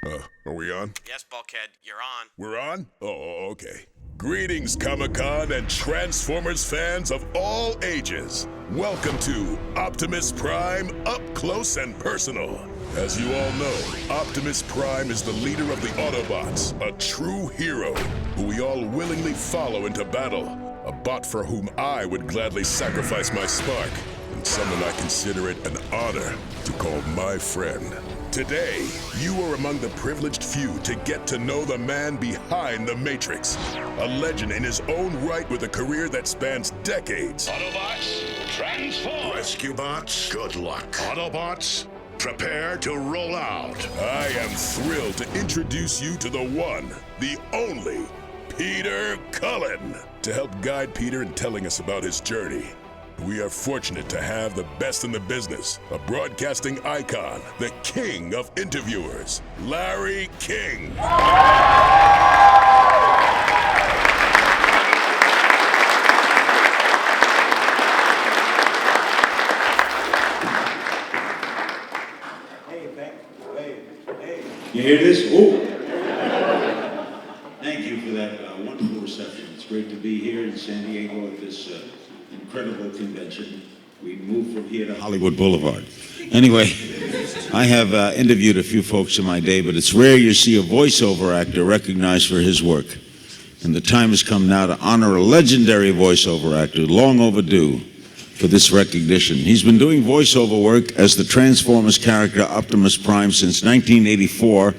Are we on? Yes, Bulkhead, you're on. We're on? Oh, okay. Greetings, Comic-Con and Transformers fans of all ages. Welcome to Optimus Prime Up Close and Personal. As you all know, Optimus Prime is the leader of the Autobots, a true hero who we all willingly follow into battle. A bot for whom I would gladly sacrifice my spark, and someone I consider it an honor to call my friend. Today, you are among the privileged few to get to know the man behind the Matrix. A legend in his own right with a career that spans decades. Autobots, transform! Rescue bots, good luck. Autobots, prepare to roll out. I am thrilled to introduce you to the one, the only, Peter Cullen. To help guide Peter in telling us about his journey, we are fortunate to have the best in the business, a broadcasting icon, the king of interviewers, Larry King. Hey. You hear this? Oh! Thank you for that wonderful reception. It's great to be here in San Diego at this incredible convention. We moved from here to Hollywood Boulevard. Anyway, I have interviewed a few folks in my day, but it's rare you see a voiceover actor recognized for his work. And the time has come now to honor a legendary voiceover actor, long overdue for this recognition. He's been doing voiceover work as the Transformers character Optimus Prime since 1984.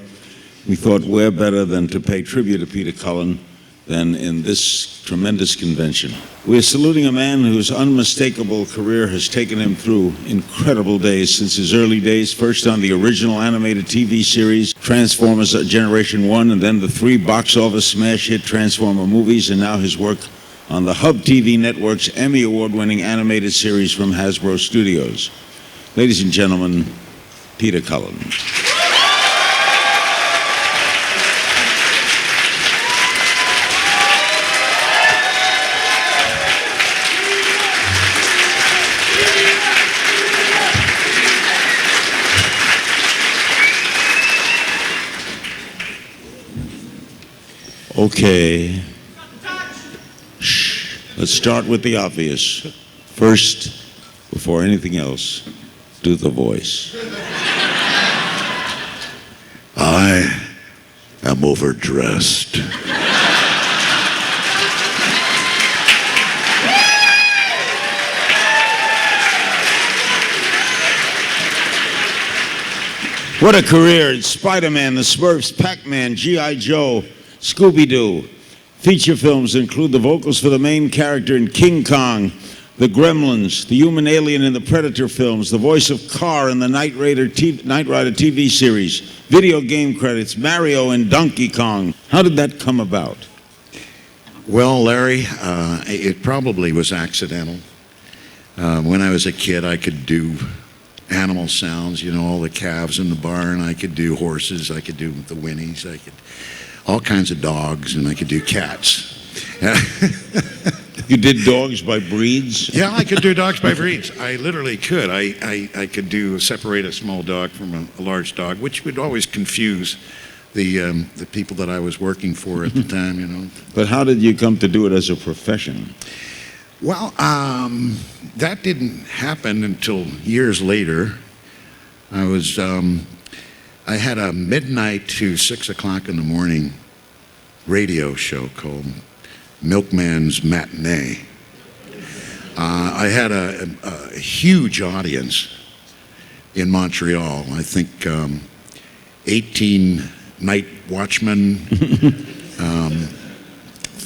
We thought where better than to pay tribute to Peter Cullen than in this tremendous convention. We're saluting a man whose unmistakable career has taken him through incredible days since his early days, first on the original animated TV series, Transformers Generation 1, and then the 3 box office smash hit Transformer movies, and now his work on the Hub TV Network's Emmy Award-winning animated series from Hasbro Studios. Ladies and gentlemen, Peter Cullen. Okay. Shh. Let's start with the obvious. First, before anything else, do the voice. I am overdressed. What a career. Spider-Man, the Smurfs, Pac-Man, G.I. Joe, Scooby-Doo. Feature films include the vocals for the main character in King Kong, the Gremlins, the Human Alien in the Predator films, the voice of Carr in the Knight Rider TV series, video game credits, Mario and Donkey Kong. How did that come about? Well, Larry, it probably was accidental. When I was a kid, I could do animal sounds, you know, all the calves in the barn. I could do horses, I could do the whinnies, I could all kinds of dogs, and I could do cats. You did dogs by breeds? Yeah, I could do dogs by breeds. I literally could. I could separate a small dog from a large dog, which would always confuse the people that I was working for at the time, you know. But how did you come to do it as a profession? Well, that didn't happen until years later. I had a midnight to 6 o'clock in the morning radio show called Milkman's Matinee. I had a huge audience in Montreal. I think 18 night watchmen,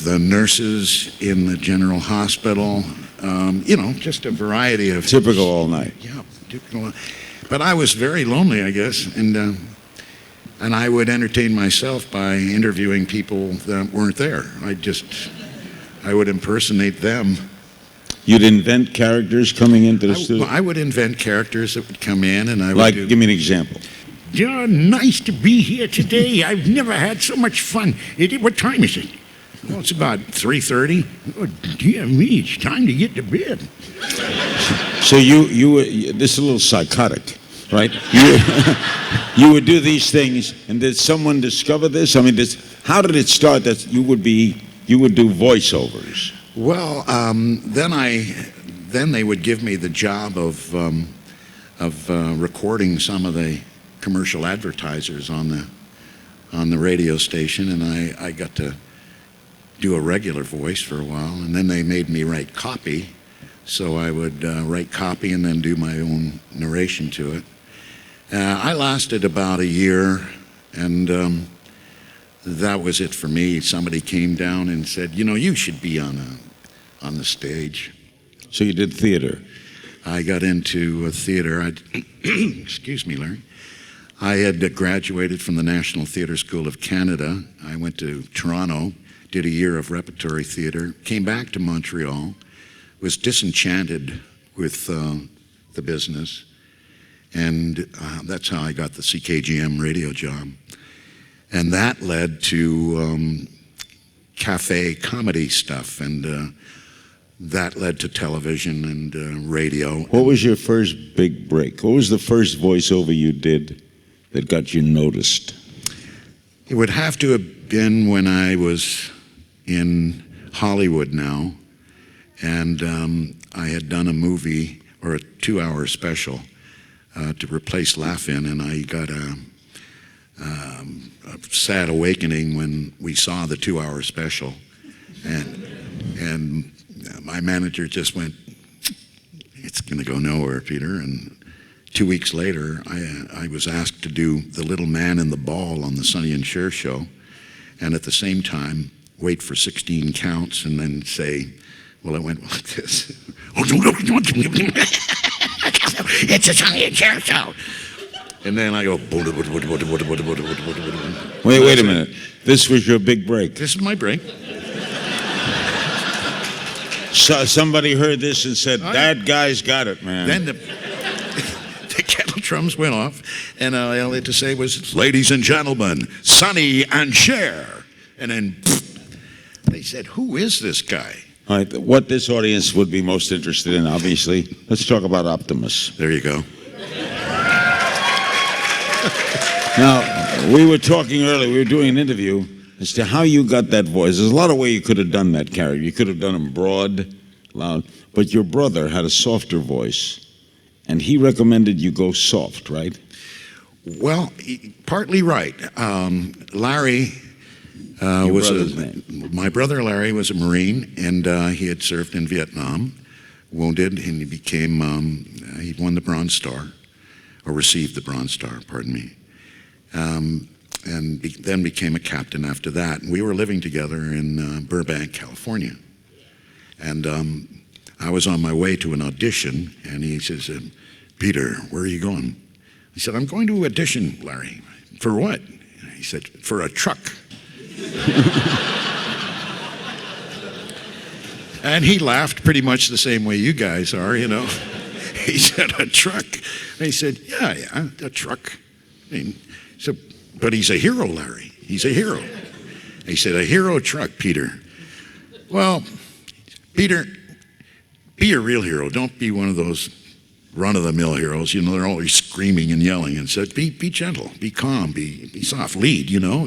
the nurses in the general hospital, you know, just a variety of... Typical all night. Yeah, typical. But I was very lonely, I guess, and I would entertain myself by interviewing people that weren't there. I would impersonate them. You'd invent characters coming into the studio? I would invent characters that would come in, and I would Like, give me an example. John, nice to be here today. I've never had so much fun. What time is it? Well, it's about 3:30. Oh, dear me, it's time to get to bed. So you were, this is a little psychotic. right? You would do these things, and did someone discover this? I mean, how did it start that you would do voiceovers? Well, then they would give me the job of recording some of the commercial advertisers on the radio station, and I got to do a regular voice for a while, and then they made me write copy, so I would write copy and then do my own narration to it. I lasted about a year, and that was it for me. Somebody came down and said, you should be on the stage. So you did theater. I got into theater. Excuse me, Larry. I had graduated from the National Theatre School of Canada. I went to Toronto, did a year of repertory theater, came back to Montreal, was disenchanted with the business, and that's how I got the CKGM radio job. And that led to cafe comedy stuff, and that led to television and radio. What was your first big break? What was the first voiceover you did that got you noticed? It would have to have been when I was in Hollywood now, and I had done a movie, or a 2-hour special, to replace Laugh-In, and I got a sad awakening when we saw the 2-hour special, and my manager just went, "It's going to go nowhere, Peter." And 2 weeks later, I was asked to do the little man in the ball on the Sonny and Cher show, and at the same time wait for 16 counts and then say, well, it went like this. It's a Sonny and Cher show. And then I go, Wait a minute. This was your big break. this is my break. So somebody heard this and said, that guy's got it, man. Then the kettle drums went off, and all I had to say was, "Ladies and gentlemen, Sonny and Cher." And then they said, "Who is this guy?" All right, what this audience would be most interested in, obviously, let's talk about Optimus. There you go. Now, we were talking earlier, we were doing an interview as to how you got that voice. There's a lot of ways you could have done that character. You could have done him broad, loud, but your brother had a softer voice, and he recommended you go soft, right? Well, partly right. Larry my brother Larry was a Marine, and he had served in Vietnam, wounded, and he became, he won the Bronze Star, or received the Bronze Star, pardon me. And then became a captain after that. And we were living together in Burbank, California. And I was on my way to an audition, and he says, "Peter, where are you going?" I said, "I'm going to audition, Larry." "For what?" He said, "For a truck." And he laughed pretty much the same way you guys are, you know. He said, "A truck?" And he said, yeah, a truck. I mean, so, but he's a hero, Larry. He's a hero. He said, "A hero truck, Peter." Well, Peter, be a real hero. Don't be one of those run-of-the-mill heroes. You know, they're always screaming and yelling. And said, be gentle, be calm, be soft. Lead, you know,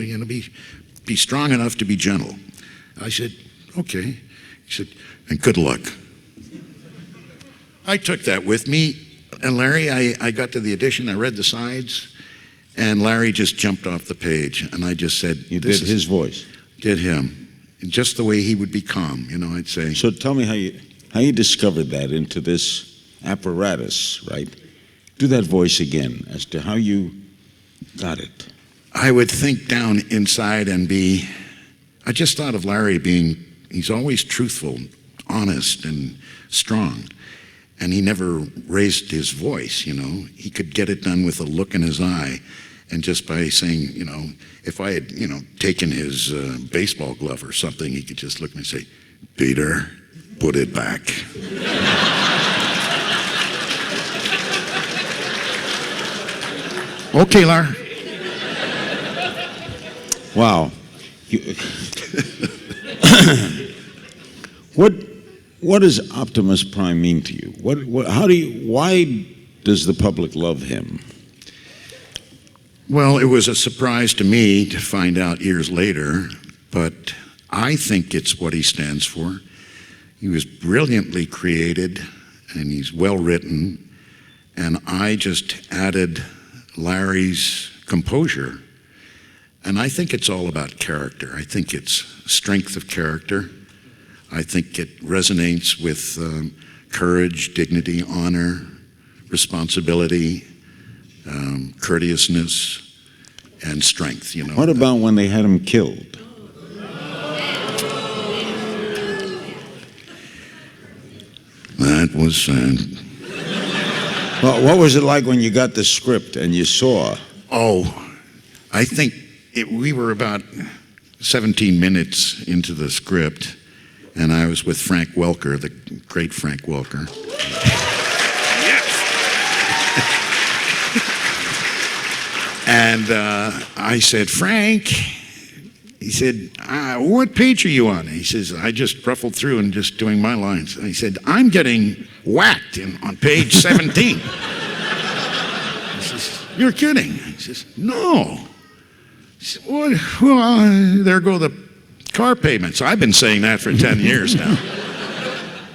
be strong enough to be gentle. I said, "Okay." He said, "And good luck." I took that with me. And Larry, I got to the audition, I read the sides, and Larry just jumped off the page. And I just said, You did his voice. Did him. And just the way he would be calm, you know, I'd say. So tell me how you discovered that into this apparatus, right? Do that voice again as to how you got it. I would think down inside and I just thought of Larry he's always truthful, honest, and strong. And he never raised his voice, you know. He could get it done with a look in his eye. And just by saying, you know, if I had, you know, taken his baseball glove or something, he could just look at me and say, "Peter, put it back." Okay, Lar. Wow. What does Optimus Prime mean to you? Why does the public love him? Well, it was a surprise to me to find out years later, but I think it's what he stands for. He was brilliantly created, and he's well written, and I just added Larry's composure. And I think it's all about character. I think it's strength of character. I think it resonates with courage, dignity, honor, responsibility, courteousness, and strength. You know. What about when they had him killed? That was sad. Well, what was it like when you got the script and you saw? Oh, I think we were about 17 minutes into the script, and I was with Frank Welker, the great Frank Welker. And I said, Frank, he said, what page are you on? He says, I just ruffled through and just doing my lines. I said, I'm getting whacked on page 17. He says, you're kidding. He says, no. He said, well, there go the car payments. I've been saying that for 10 years now.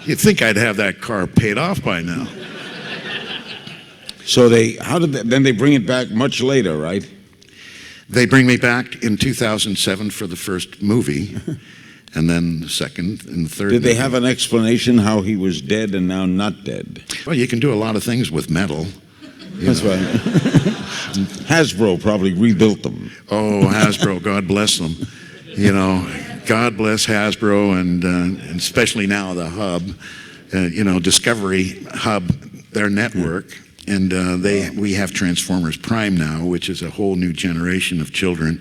You'd think I'd have that car paid off by now. So then they bring it back much later, right? They bring me back in 2007 for the first movie, and then the second and the third. Did they movie. have an explanation how he was dead and now not dead? Well, you can do a lot of things with metal. That's right. Hasbro probably rebuilt them. Oh, Hasbro, God bless them. You know, God bless Hasbro, and especially now the Hub, Discovery Hub, their network. And we have Transformers Prime now, which is a whole new generation of children,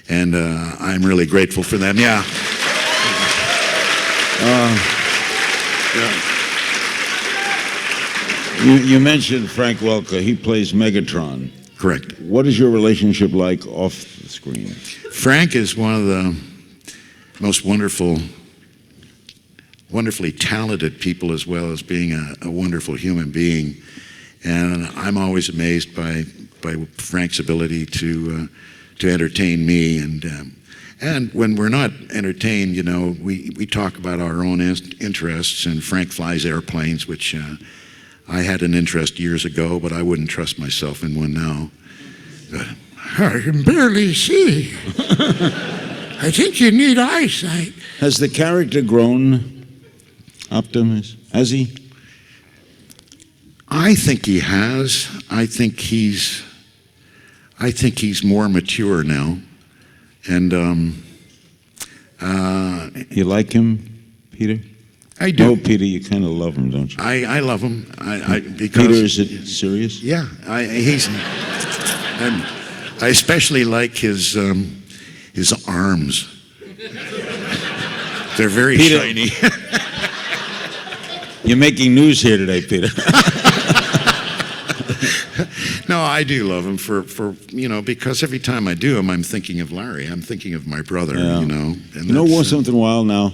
and I'm really grateful for them. Yeah. You mentioned Frank Welker. He plays Megatron. Correct. What is your relationship like off the screen? Frank is one of the most wonderfully talented people, as well as being a wonderful human being. And I'm always amazed by Frank's ability to entertain me, and when we're not entertained, we talk about our own interests. And Frank flies airplanes, which I had an interest years ago, but I wouldn't trust myself in one now. I can barely see. I think you need eyesight. Has the character grown, Optimus? Has he? I think he has. I think he's more mature now, and you like him, Peter? I do. Oh, Peter, you kind of love him, don't you? I love him. Because Peter, is it serious? Yeah, he's. And I especially like his arms. They're very Peter, shiny. You're making news here today, Peter. No, I do love him for because every time I do him, I'm thinking of Larry. I'm thinking of my brother. Yeah. And Something wild now.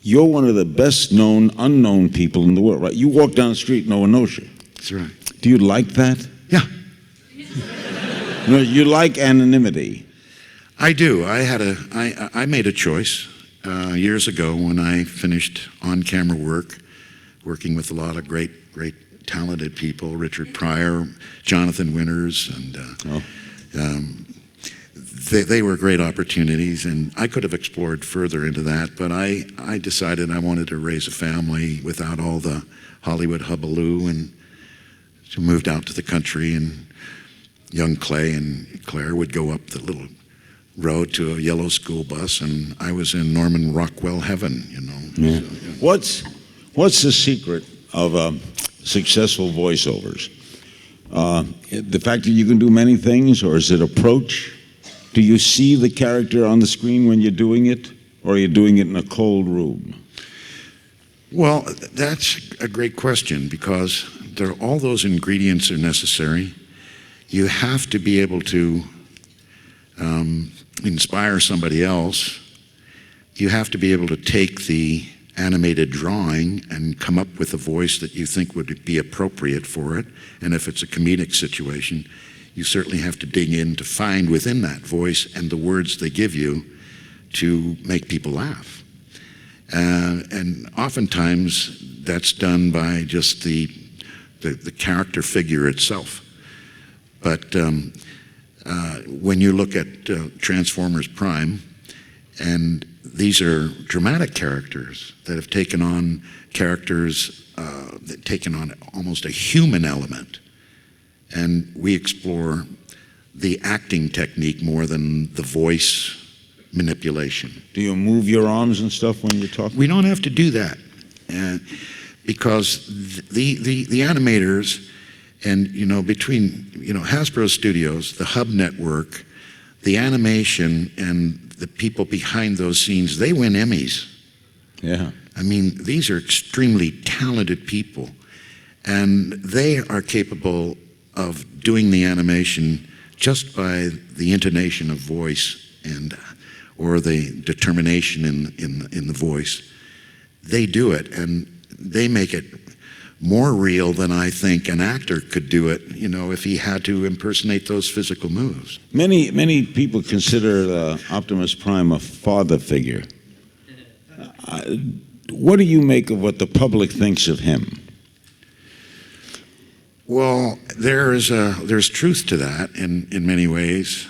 You're one of the best known unknown people in the world, right? You walk down the street, no one knows you. That's right. Do you like that? Yeah. No, you like anonymity. I do. I made a choice years ago when I finished on-camera work, working with a lot of great talented people, Richard Pryor, Jonathan Winters, and they were great opportunities, and I could have explored further into that, but I decided I wanted to raise a family without all the Hollywood hullabaloo, and so moved out to the country, and young Clay and Claire would go up the little road to a yellow school bus, and I was in Norman Rockwell heaven, Yeah. So, yeah. What's the secret of successful voiceovers? The fact that you can do many things, or is it approach? Do you see the character on the screen when you're doing it, or are you doing it in a cold room? Well, that's a great question, because all those ingredients are necessary. You have to be able to inspire somebody else. You have to be able to take the animated drawing and come up with a voice that you think would be appropriate for it. And if it's a comedic situation, you certainly have to dig in to find within that voice and the words they give you to make people laugh. And oftentimes that's done by just the character figure itself. But when you look at Transformers Prime, and these are dramatic characters that have taken on almost a human element, and we explore the acting technique more than the voice manipulation. Do you move your arms and stuff when you're talking? We don't have to do that, because the animators, and between Hasbro Studios, the Hub Network, the animation, and the people behind those scenes, they win Emmys. Yeah. I mean, these are extremely talented people, and they are capable of doing the animation just by the intonation of voice or the determination in the voice. They do it, and they make it more real than I think an actor could do it, if he had to impersonate those physical moves. Many people consider Optimus Prime a father figure. What do you make of what the public thinks of him? Well, there's truth to that in many ways.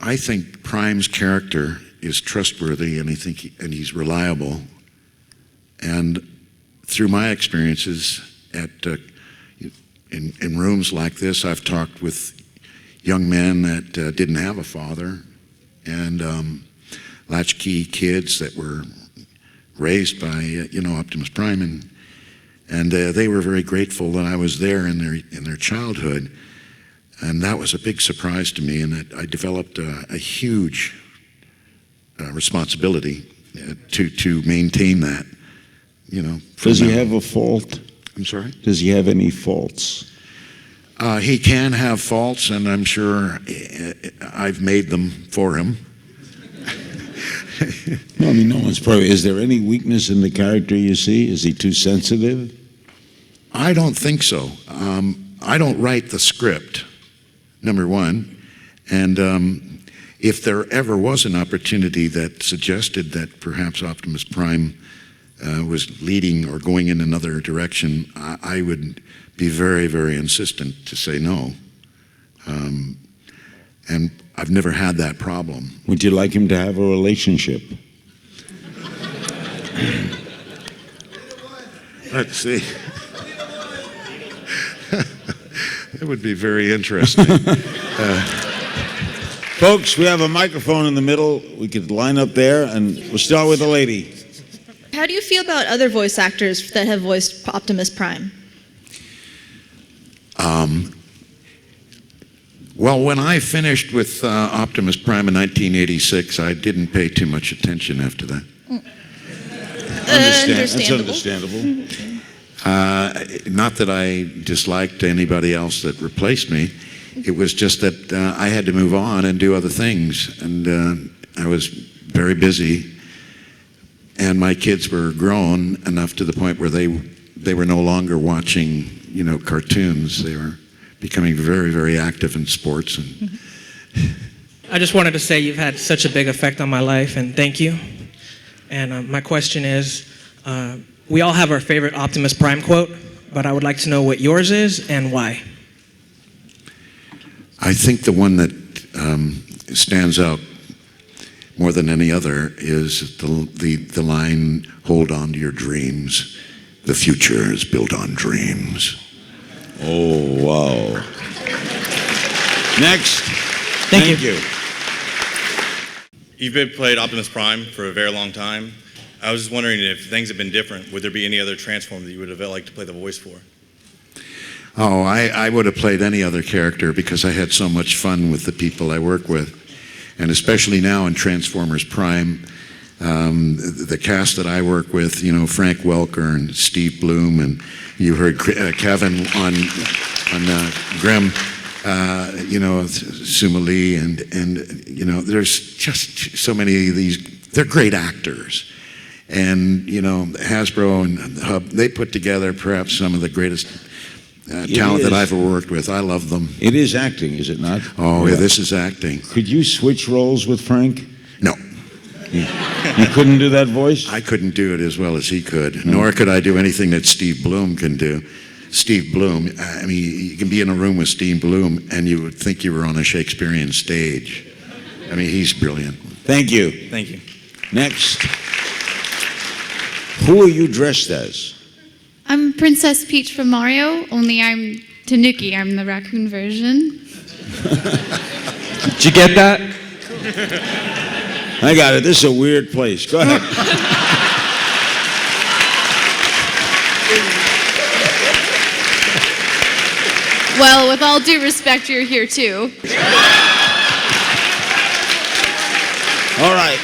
I think Prime's character is trustworthy, and he's reliable. And through my experiences in rooms like this, I've talked with young men that didn't have a father, and latchkey kids that were raised by Optimus Prime, and they were very grateful that I was there in their childhood, and that was a big surprise to me, and I developed a huge responsibility to maintain that. Does he have a fault? I'm sorry? Does he have any faults? He can have faults, and I'm sure I've made them for him. No, I mean, no one's probably. Is there any weakness in the character you see? Is he too sensitive? I don't think so. I don't write the script, number one. And if there ever was an opportunity that suggested that perhaps Optimus Prime was leading or going in another direction, I would be very, very insistent to say no. And I've never had that problem. Would you like him to have a relationship? Let's see. That would be very interesting. Folks, we have a microphone in the middle. We could line up there, and we'll start with the lady. How do you feel about other voice actors that have voiced Optimus Prime? Well, when I finished with Optimus Prime in 1986, I didn't pay too much attention after that. That's understandable. Not that I disliked anybody else that replaced me. It was just that I had to move on and do other things, and I was very busy. And my kids were grown enough to the point where they were no longer watching, cartoons. They were becoming very, very active in sports. And I just wanted to say you've had such a big effect on my life, and thank you. And my question is, we all have our favorite Optimus Prime quote, but I would like to know what yours is and why. I think the one that stands out more than any other is the line, "Hold on to your dreams. The future is built on dreams." Oh, wow. Next. Thank you. You've played Optimus Prime for a very long time. I was just wondering if things have been different. Would there be any other Transformer that you would have liked to play the voice for? Oh, I would have played any other character because I had so much fun with the people I work with. And especially now in Transformers Prime, the cast that I work with, Frank Welker and Steve Bloom, and you heard Kevin on Grimm, Suma Lee, and there's just so many of these. They're great actors. And, Hasbro and Hub, they put together perhaps some of the greatest talent that I've ever worked with. I love them. It is acting, is it not? Oh, yeah, this is acting. Could you switch roles with Frank? No. You couldn't do that voice? I couldn't do it as well as he could, nor could I do anything that Steve Bloom can do. Steve Bloom, I mean, you can be in a room with Steve Bloom and you would think you were on a Shakespearean stage. I mean, he's brilliant. Thank you. Thank you. Next. Who are you dressed as? I'm Princess Peach from Mario, only I'm Tanuki. I'm the raccoon version. Did you get that? I got it. This is a weird place. Go ahead. Well, with all due respect, you're here too. All right.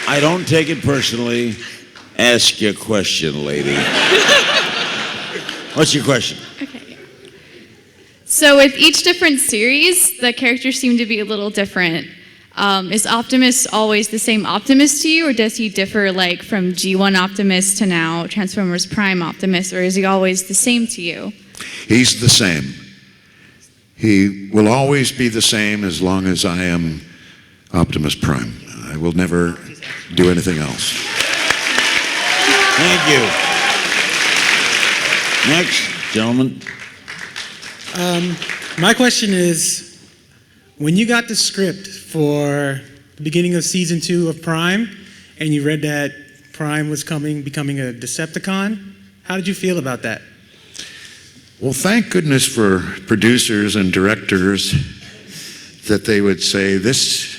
I don't take it personally. Ask your question, lady. What's your question? Okay. So with each different series, the characters seem to be a little different. Is Optimus always the same Optimus to you, or does he differ like from G1 Optimus to now Transformers Prime Optimus, or is he always the same to you? He's the same. He will always be the same as long as I am Optimus Prime. I will never do anything else. Thank you. Next, gentlemen. My question is, when you got the script for the beginning of season 2 of Prime, and you read that Prime was becoming a Decepticon, how did you feel about that? Well, thank goodness for producers and directors that they would say, this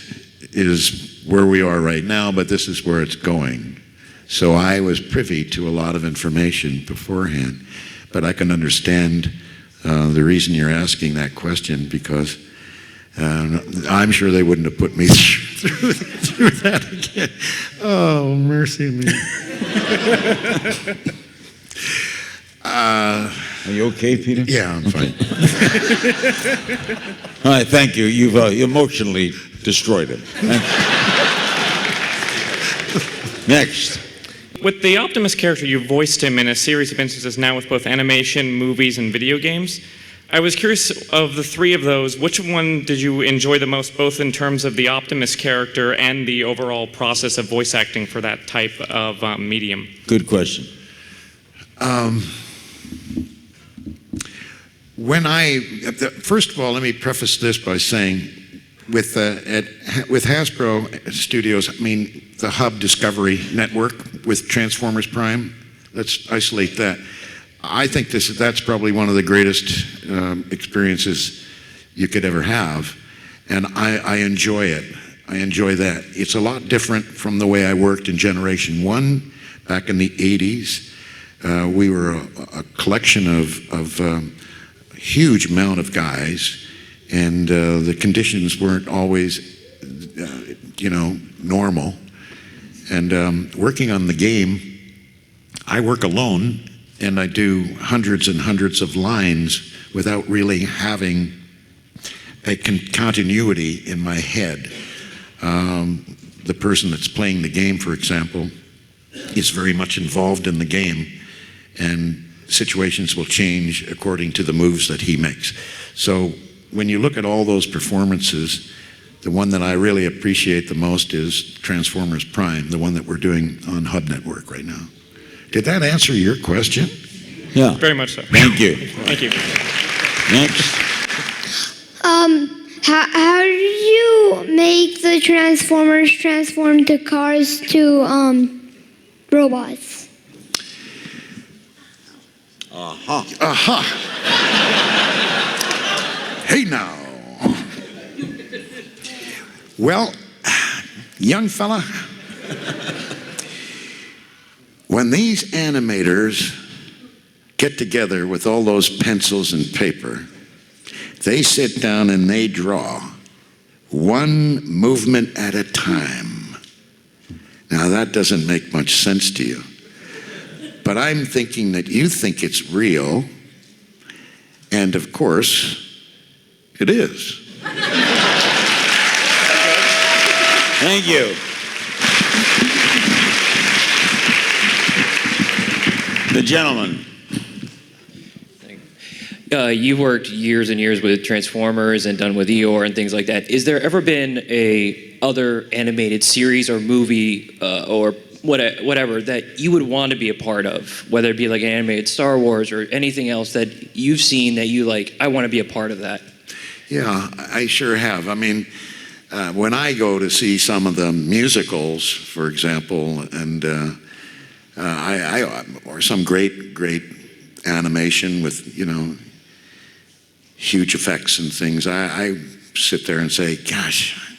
is where we are right now, but this is where it's going. So I was privy to a lot of information beforehand, but I can understand the reason you're asking that question, because I'm sure they wouldn't have put me through that again. Oh, mercy me. Are you okay, Peter? Yeah, I'm fine. All right, thank you. You've emotionally destroyed it. Next. With the Optimus character, you voiced him in a series of instances now with both animation, movies, and video games. I was curious, of the three of those, which one did you enjoy the most, both in terms of the Optimus character and the overall process of voice acting for that type of medium? Good question. First of all, let me preface this by saying, with Hasbro Studios, I mean, the Hub Discovery Network with Transformers Prime, let's isolate that. I think that's probably one of the greatest experiences you could ever have, and I enjoy it. I enjoy that. It's a lot different from the way I worked in Generation 1 back in the 80s. We were a collection of huge amount of guys, and the conditions weren't always, normal. And working on the game, I work alone, and I do hundreds and hundreds of lines without really having a continuity in my head. The person that's playing the game, for example, is very much involved in the game, and situations will change according to the moves that he makes. So when you look at all those performances, the one that I really appreciate the most is Transformers Prime, the one that we're doing on Hub Network right now. Did that answer your question? Yeah. Very much so. Thank you. Thank you. Next. How did you make the Transformers transform the cars to robots? Aha. Hey now. Well, young fella, when these animators get together with all those pencils and paper, they sit down and they draw one movement at a time. Now that doesn't make much sense to you, but I'm thinking that you think it's real, and of course, it is. Thank you. The gentleman. You worked years and years with Transformers and done with Eeyore and things like that. Is there ever been a other animated series or movie or whatever that you would want to be a part of, whether it be like an animated Star Wars or anything else that you've seen that you like, I want to be a part of that? Yeah, I sure have. I mean, when I go to see some of the musicals, for example, and or some great animation with, you know, huge effects and things, I sit there and say, gosh,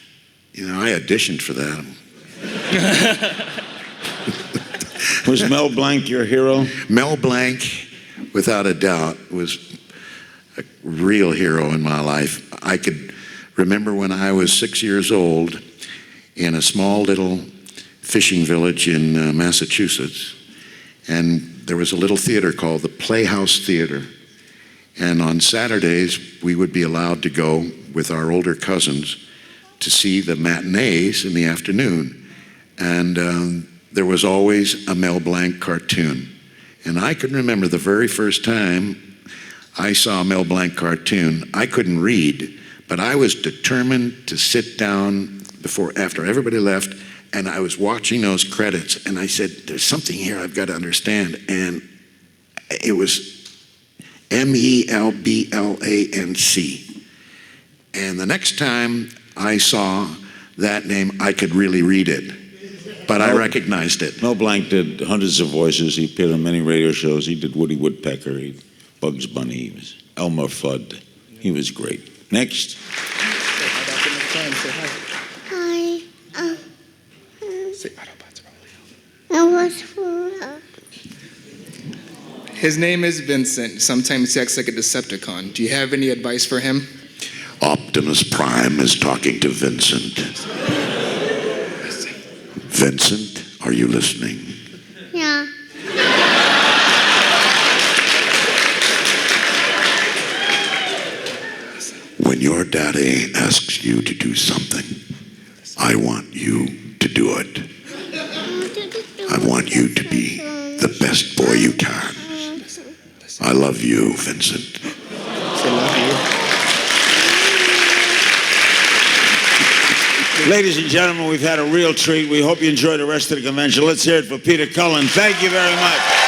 you know, I auditioned for that. Was Mel Blanc your hero? Mel Blanc, without a doubt, was a real hero in my life. I could remember when I was 6 years old in a small little fishing village in Massachusetts, and there was a little theater called the Playhouse Theater. And on Saturdays, we would be allowed to go with our older cousins to see the matinees in the afternoon. And there was always a Mel Blanc cartoon. And I can remember the very first time I saw a Mel Blanc cartoon. I couldn't read, but I was determined to sit down after everybody left, and I was watching those credits, and I said, there's something here I've got to understand. And it was MELBLANC. And the next time I saw that name, I could really read it, but I recognized it. Mel Blanc did hundreds of voices. He appeared on many radio shows. He did Woody Woodpecker, Bugs Bunny, he was Elmer Fudd. He was great. Next. Hi. His name is Vincent. Sometimes he acts like a Decepticon. Do you have any advice for him? Optimus Prime is talking to Vincent. Vincent, are you listening? Yeah. When your daddy asks you to do something, I want you to do it. I want you to be the best boy you can. I love you, Vincent. I love you. Ladies and gentlemen, we've had a real treat. We hope you enjoy the rest of the convention. Let's hear it for Peter Cullen. Thank you very much.